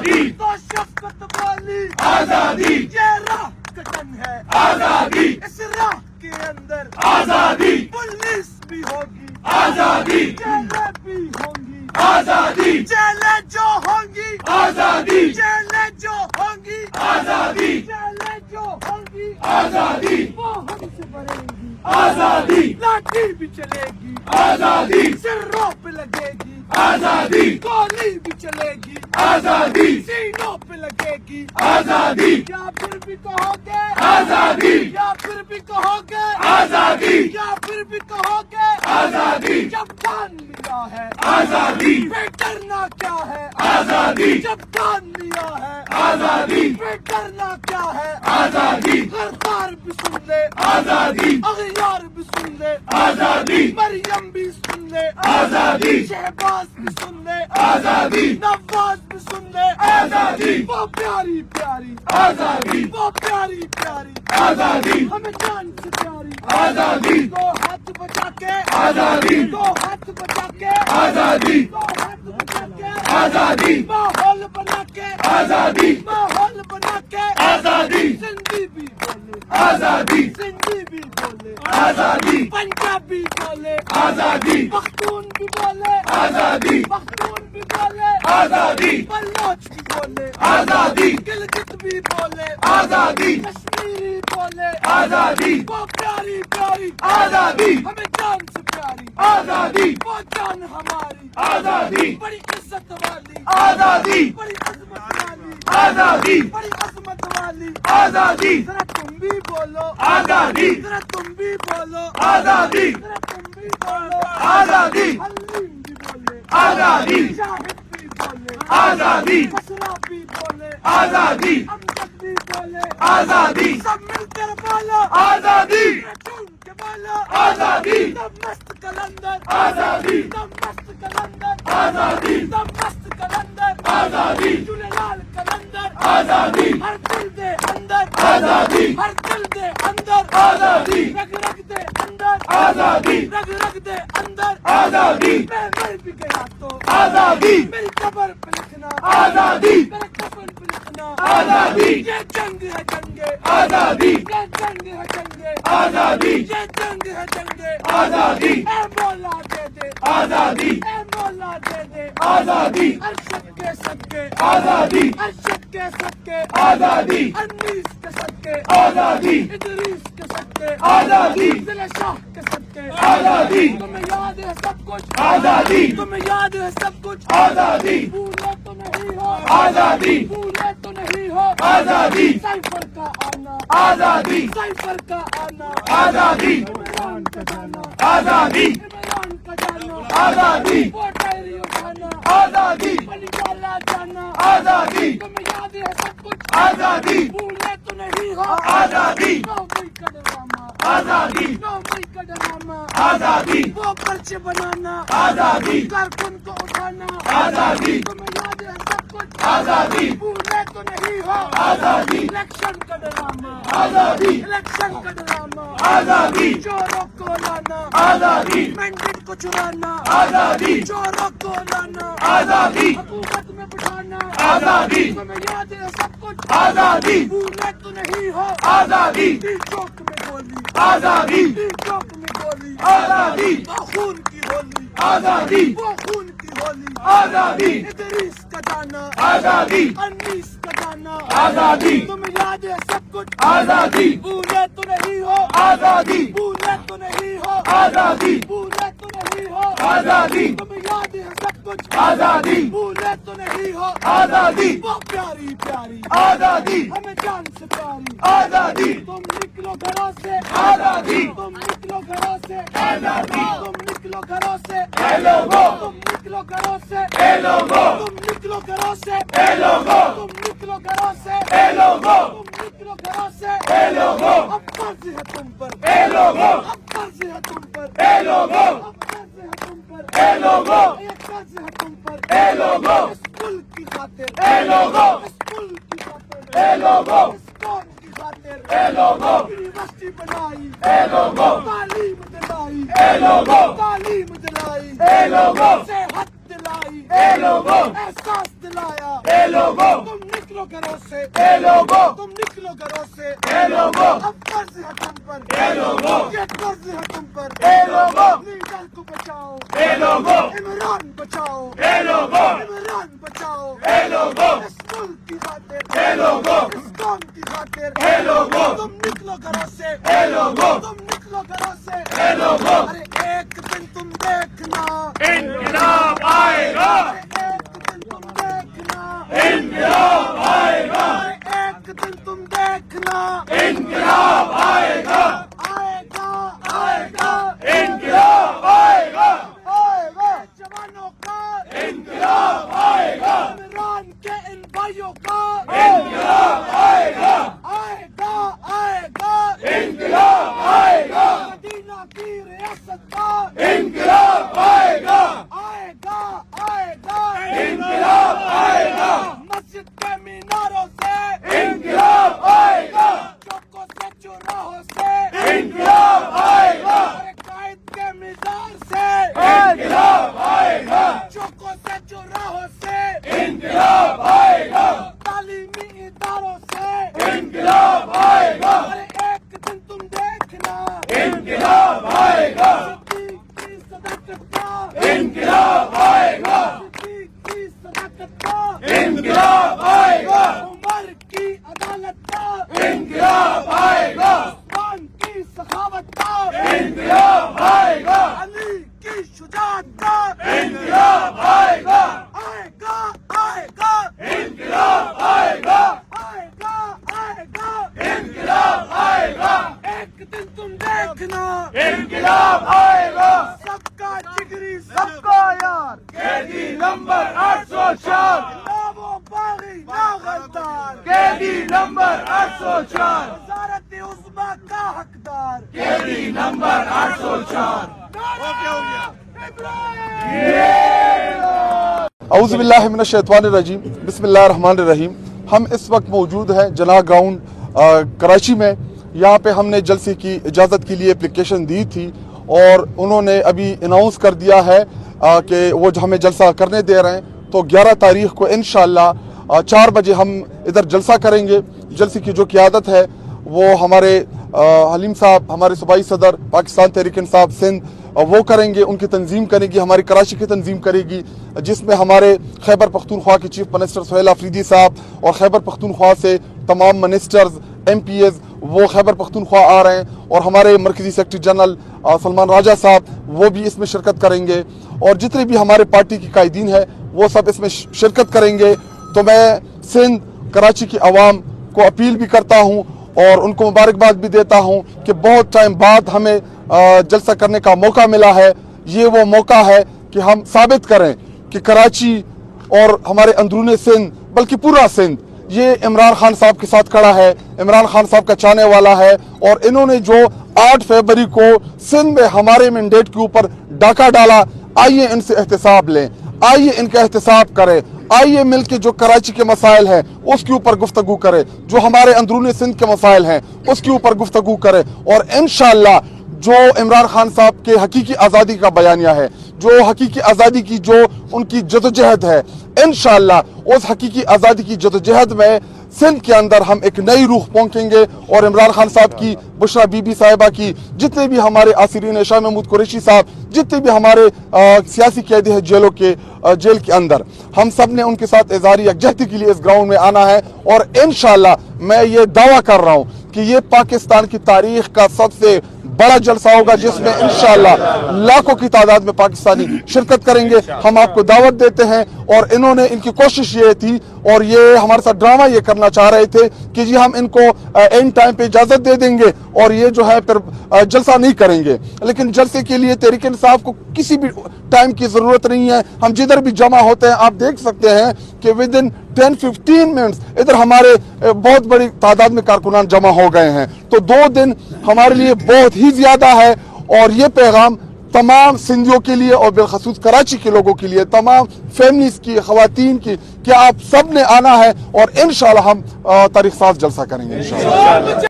آزادی تو شفقت والی آزادی یہ راہ کٹن ہے آزادی اس راہ کے اندر آزادی پولیس بھی ہوگی آزادی جیلیں بھی ہوں گی آزادی جیلیں جو ہوں گی آزادی جیلیں جو ہوں گی آزادی جیلیں جو ہوں گی آزادی وہ ہم سے بھریں گی آزادی لاٹھی بھی چلے گی آزادی سروں پہ لگے گی آزادی گولی بھی چلے گی آزادی سینوں پہ لگے گی آزادی یا پھر بھی کہو گے آزادی یا پھر بھی کہو گے آزادی یا پھر بھی کہو گے آزادی جب جان لیا ہے آزادی پھر ڈرنا کیا ہے آزادی جب جان لیا ہے آزادی پھر ڈرنا کیا ہے آزادی غدار بھی سن لے آزادی اغیار بھی سن لے آزادی مریم بھی سن لے آزادی شہباز بھی سن لے آزادی نواز بھی سن لے آزادی وہ پیاری پیاری آزادی وہ پیاری پیاری آزادی ہمیں جان سے پیاری آزادی دو ہاتھ بچا کے آزادی دو ہاتھ بچا کے آزادی دو ہاتھ بچا کے آزادی ماحول بنا کے آزادی ماحول بنا کے آزادی سندھی بھی بولے آزادی سندھی بھی بولے آزادی پنجابی بولے آزادی پختون بھی بولے آزادی پختون بھی بولے آزادی بلوچ بھی بولے آزادی گلگت بھی بولے آزادی کشمیری بولے آزادی وہ پیاری پیاری آزادی ہمیں جان سے پیاری آزادی وہ جان ہماری آزادی بڑی عزت والی آزادی بڑی عظمت والی آزادی بڑی عظمت والی آزادی ذرا تم بھی بولو آزادی ذرا تم بھی بولو آزادی ذرا تم بھی بولو آزادی حلیم بھی بولے آزادی شاہد بھی بولے آزادی خسرا بھی بولے آزادی امجد بھی بولے آزادی سب مل کر بولو آزادی چون کے بولو آزادی سب مست کلندر آزادی سب مست کلندر آزادی سب مست کلندر آزادی جھولے لال کلندر آزادی ہر دل دے اندر آزادی ہر دل دے اندر آزادی رگ رگ دے اندر آزادی رگ رگ دے اندر آزادی میں مر بھی گیا تو آزادی میری قبر پہ لکھنا آزادی میرے کفن پہ لکھنا آزادی یہ جنگ ہے جنگے آزادی یہ جنگ ہے جنگے آزادی یہ جنگ ہے جنگے آزادی اے مولا دے دے آزادی اے مولا دے دے آزادی ارشد کے صدقے آزادی ارشد کے صدقے آزادی انیس کے صدقے آزادی ادریس کے صدقے آزادی ضلع شاہ کے صدقے آزادی تمہیں یاد ہے سب کچھ آزادی تمہیں یاد ہے سب کچھ آزادی بھولے تو نہیں ہو آزادی بھولے تو نہیں ہو آزادی سائفر کا آنا آزادی سائفر کا آنا آزادی عمران کا جانا آزادی عمران کا جانا آزادی وہ ڈائری اٹھانا آزادی بلی والا جانا آزادی تمہیں یاد ہے سب کچھ آزادی بھولے تو نہیں ہو آزادی 9 مئی کا ڈرامہ آزادی 9 مئی کا ڈرامہ آزادی وہ پرچے بنانا آزادی کارکن کو اٹھانا آزادی تمہیں یاد ہے سب کچھ آزادی بھولے تو نہیں ہو آزادی الیکشن کا ڈرامہ آزادی الیکشن کا ڈرامہ آزادی چوروں کو لانا آزادی مینڈیٹ کو چرانا آزادی چوروں کو لانا آزادی حکومت میں بٹھانا آزادی تمہیں یاد ہے سب کچھ آزادی بھولے تو نہیں ہو آزادی ٹی چوک میں گولی آزادی ٹی چوک میں گولی آزادی وہ خون کی ہولی آزادی وہ خون کی ہولی آزادی ادریس کا جانا آزادی انیس کا جانا آزادی تمہیں یاد ہے سب کچھ آزادی بھولے تو نہیں ہو آزادی بھولے تو نہیں ہو آزادی بھولے تو نہیں ہو آزادی تمہیں یاد ہے سب کچھ آزادی بھولے تو نہیں ہو آزادی وہ پیاری پیاری آزادی ہمیں جان سے پیاری آزادی تم نکلو گھروں سے آزادی تم نکلو گھروں سے آزادی تم نکلو گھروں سے اے لوگوں تم نکلو گھروں سے اے لوگوں تم نکلو گھروں سے اے لوگوں تم نکلو گھروں سے اے لوگوں تم نکلو گھروں سے اے لوگوں اب فرض ہے تم پر اے لوگوں اب فرض ہے تم پر اے لوگوں اب فرض ہے تم پر اے لوگوں ایک فرض ہے تم پر اے لوگوں اس ملک کی خاطر اے لوگوں اس ملک کی خاطر اے لوگوں اس قوم کی خاطر اے لوگوں یونیورسٹی بنائی اے لوگوں تعلیم دلائی اے لوگوں تعلیم دلائی اے لوگوں صحت دلائی اے لوگوں احساس دلایا اے لوگوں लोगों, तुम निकलो घरों से, ए लोगों, तुम निकलो घरों से, ए लोगों, अब कर्ज है तुम पर, ए लोगों, ये कर्ज है तुम पर, ए लोगों, लीडर को बचाओ, ए लोगों, इमरान बचाओ, ए लोगों, इमरान बचाओ, ए लोगों, इस मुल्क की खातिर, ए लोगों, इस कौम की खातिर, ए लोगों, तुम निकलो घरों से, ए लोगों, तुम निकलो घरों से, ए लोगों, अरे एक दिन तुम देखना, इंकलाब आएगा, अरे एक दिन तुम देखना, इंकलाब आएगा, अरे एक दिन तुम देखना, इंकलाब आएगा, आएगा, आएगा, इंकलाब आएगा, आएगा, जवानों का, इंकलाब आएगा, इमरान के इन भाइयों का, इंकलाब आएगा, आएगा, आएगा, इंकलाब आएगा, मदीना की रियासत का, इंकलाब आएगा, आएगा, आएगा, इंकलाब आएगा, मस्जिद के मीनारों से, इंकलाब आएगा, चौकों से चौराहों से, इंकलाब आएगा, अरे कायद के मीनार से, इंकलाब आएगा, चौकों से चौराहों से, इंकलाब आएगा, तालीमी इदारों से, इंकलाब आएगा, अरे एक दिन तुम देखना, इंकलाब आएगा, सिद्दीक की सदाकत का, इंकलाब आएगा, सिद्दीक की सदाकत का, इंकलाब आएगा, उमर की अदालत का, इंकलाब आएगा, उस्मान की सखावत का, इंकलाब आएगा, अली की शुजाअत का, इंकलाब आएगा, आएगा, आएगा, इंकलाब आएगा, आएगा, आएगा, इंकलाब आएगा, एक दिन तुम देखना, इंकलाब आएगा, सबका जिगरी सबका यार, कैदी नंबर 804, ना वो बागी ना गद्दार, कैदी नंबर 804, वजारत उस्मा का हकदार, कैदी नंबर 804। औज़ुबिल्लाहिमिनश्शैतानिर्रजीम बिस्मिल्लाहिर्रहमानिर्रहीम। हम इस वक्त मौजूद हैं जना ग्राउंड कराची में। यहाँ पे हमने जलसे की इजाज़त के लिए एप्लीकेशन दी थी और उन्होंने अभी अनाउंस कर दिया है कि वो हमें जलसा करने दे रहे हैं। तो 11 तारीख को इंशाअल्लाह 4 बजे हम इधर जलसा करेंगे। जलसे की जो क़ियादत है वो हमारे हलीम साहब, हमारे सूबाई सदर पाकिस्तान तहरीक इंसाफ सिंध वो करेंगे, उनकी तंजीम करेगी, हमारी कराची की तंजीम करेगी, जिसमें हमारे खैबर पख्तूनख्वा के चीफ मिनिस्टर सुहेल अफरीदी साहब और खैबर पख्तूनख्वा से तमाम मिनिस्टर्स MPs वो खैबर पख्तूनख्वा आ रहे हैं और हमारे मरकज़ी सेक्रेटरी जनरल सलमान राजा साहब वो भी इसमें शिरकत करेंगे और जितने भी हमारे पार्टी के कायदीन हैं वो सब इसमें शिरकत करेंगे। तो मैं सिंध कराची की आवाम को अपील भी करता हूँ और उनको मुबारकबाद भी देता हूँ कि बहुत टाइम बाद हमें जलसा करने का मौका मिला है। ये वो मौका है कि हम साबित करें कि कराची और हमारे अंदरूनी सिंध बल्कि पूरा सिंध ये इमरान खान साहब के साथ खड़ा है, इमरान खान साहब का चाहने वाला है। और इन्होंने जो 8 फरवरी को सिंध में हमारे मैंडेट के ऊपर डाका डाला, आइए इनसे एहतसाब लें, आइए इनका एहतसाब करें, आइए मिलके जो कराची के मसाइल हैं उसके ऊपर गुफ्तगू करें, जो हमारे अंदरूनी सिंध के मसाइल हैं उसके ऊपर गुफ्तगू करें। और इंशाअल्लाह जो इमरान खान साहब के हकीकी आज़ादी का बयानिया है, जो हकीकी आज़ादी की जो उनकी जदोजहद है, इंशाअल्लाह उस हकीकी आज़ादी की जदोजहद में सिंध के अंदर हम एक नई रूह पोंकेंगे और इमरान खान साहब की, बुशरा बीबी साहिबा की, जितने भी हमारे आसिरीन शाह महमूद कुरैशी साहब, जितने भी हमारे सियासी कैदी हैं जेलों के जेल के अंदर, हम सब ने उनके साथ इज़हारी यकजहती के लिए इस ग्राउंड में आना है। और इंशाअल्लाह मैं ये दावा कर रहा हूँ कि ये पाकिस्तान की तारीख का सबसे बड़ा जलसा होगा जिसमें इंशाअल्लाह लाखों की तादाद में पाकिस्तानी शिरकत करेंगे। हम आपको दावत देते हैं। और इन्होंने, इनकी कोशिश ये थी और ये हमारे साथ ड्रामा ये करना चाह रहे थे कि जी हम इनको एंड टाइम पे इजाजत दे देंगे और ये जो है फिर जलसा नहीं करेंगे। लेकिन जलसे के लिए तहरीक इंसाफ को किसी भी टाइम की जरूरत नहीं है। हम जिधर भी जमा होते हैं आप देख सकते हैं कि विद इन 10-15 मिनट्स इधर हमारे बहुत बड़ी तादाद में कारकुनान जमा हो गए हैं। तो 2 दिन हमारे लिए बहुत ही ज्यादा है। और ये पैगाम तमाम सिंधियों के लिए और बिलखसूस कराची के लोगों के लिए, तमाम फैमिलीज की, खवातीन की, कि आप सब ने आना है और इंशाअल्लाह हम तारीख 7 जलसा करेंगे इंशाअल्लाह।